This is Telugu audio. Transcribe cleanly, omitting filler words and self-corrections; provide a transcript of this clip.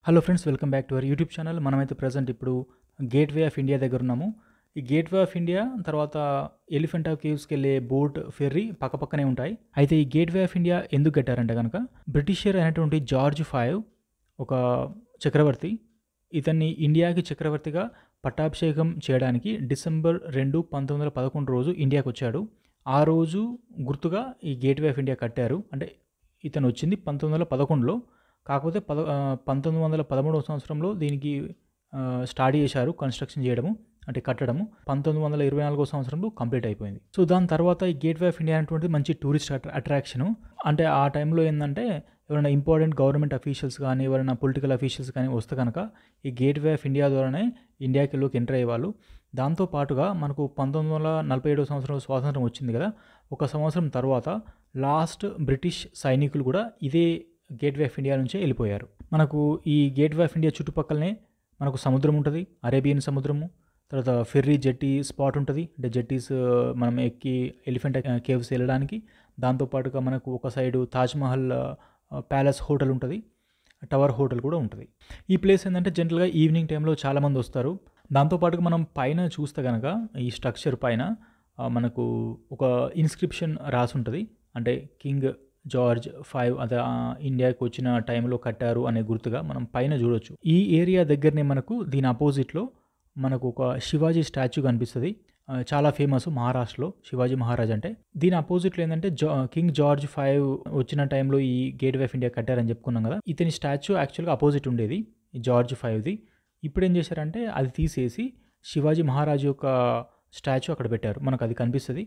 Hello friends, welcome back to our YouTube channel. మనమైతే ప్రజెంట్ ఇప్పుడు గేట్వే ఆఫ్ ఇండియా దగ్గర ఉన్నాము. ఈ గేట్వే ఆఫ్ ఇండియా తర్వాత ఎలిఫెంటా కేవ్స్కి వెళ్ళే బోట్ ఫెర్రీ పక్కపక్కనే ఉంటాయి. అయితే ఈ గేట్వే ఆఫ్ ఇండియా ఎందుకు కట్టారంటే కనుక బ్రిటిషర్ అయినటువంటి జార్జ్ V ఒక చక్రవర్తి, ఇతన్ని ఇండియాకి చక్రవర్తిగా పట్టాభిషేకం చేయడానికి December 2, 1911 రోజు ఇండియాకి వచ్చాడు. ఆ రోజు గుర్తుగా ఈ గేట్వే ఆఫ్ ఇండియా కట్టారు. అంటే ఇతను వచ్చింది 1911లో, కాకపోతే 1913వ సంవత్సరంలో దీనికి స్టార్ట్ చేశారు కన్స్ట్రక్షన్ చేయడము, అంటే కట్టడము. 1924వ సంవత్సరంలో కంప్లీట్ అయిపోయింది. సో దాని తర్వాత ఈ గేట్వే ఆఫ్ ఇండియా అనేటువంటిది మంచి టూరిస్ట్ అట్రాక్షను. అంటే ఆ టైంలో ఏంటంటే ఎవరైనా ఇంపార్టెంట్ గవర్నమెంట్ అఫీషియల్స్ కానీ ఎవరైనా పొలిటికల్ అఫీషియల్స్ కానీ వస్తే కనుక ఈ గేట్వే ఆఫ్ ఇండియా ద్వారానే ఇండియాకిలోకి ఎంటర్ అయ్యేవాళ్ళు. దాంతో పాటుగా మనకు 1947వ సంవత్సరంలో స్వాతంత్రం వచ్చింది కదా, ఒక సంవత్సరం తర్వాత లాస్ట్ బ్రిటిష్ సైనికులు కూడా ఇదే గేట్వే ఆఫ్ ఇండియా నుంచే వెళ్ళిపోయారు. మనకు ఈ గేట్వే ఆఫ్ ఇండియా చుట్టుపక్కలనే మనకు సముద్రం ఉంటుంది, అరేబియన్ సముద్రము. తర్వాత ఫెర్రీ జెట్టి స్పాట్ ఉంటుంది, అంటే జెట్టీస్ మనం ఎక్కి ఎలిఫెంట్ కేవ్స్ వెళ్ళడానికి. దాంతోపాటుగా మనకు ఒక సైడు తాజ్మహల్ ప్యాలెస్ హోటల్ ఉంటుంది, టవర్ హోటల్ కూడా ఉంటుంది. ఈ ప్లేస్ ఏంటంటే జనరల్గా ఈవినింగ్ టైంలో చాలామంది వస్తారు. దాంతోపాటుగా మనం పైన చూస్తే కనుక ఈ స్ట్రక్చర్ పైన మనకు ఒక ఇన్స్క్రిప్షన్ రాసి ఉంటుంది, అంటే కింగ్ జార్జ్ V అదే ఇండియాకి వచ్చిన టైంలో కట్టారు అనే గుర్తుగా మనం పైన చూడొచ్చు. ఈ ఏరియా దగ్గరనే మనకు దీని అపోజిట్లో మనకు ఒక శివాజీ స్టాచ్యూ కనిపిస్తుంది. చాలా ఫేమస్ మహారాష్ట్రలో శివాజీ మహారాజ్ అంటే. దీని అపోజిట్లో ఏంటంటే కింగ్ జార్జ్ V వచ్చిన టైంలో ఈ గేట్వే ఆఫ్ ఇండియా కట్టారని చెప్పుకున్నాం కదా, ఇతని స్టాచ్యూ యాక్చువల్గా అపోజిట్ ఉండేది ఈ జార్జ్ Vది. ఇప్పుడు ఏం చేశారంటే అది తీసేసి శివాజీ మహారాజ్ యొక్క స్టాచ్యూ అక్కడ పెట్టారు, మనకు అది కనిపిస్తుంది.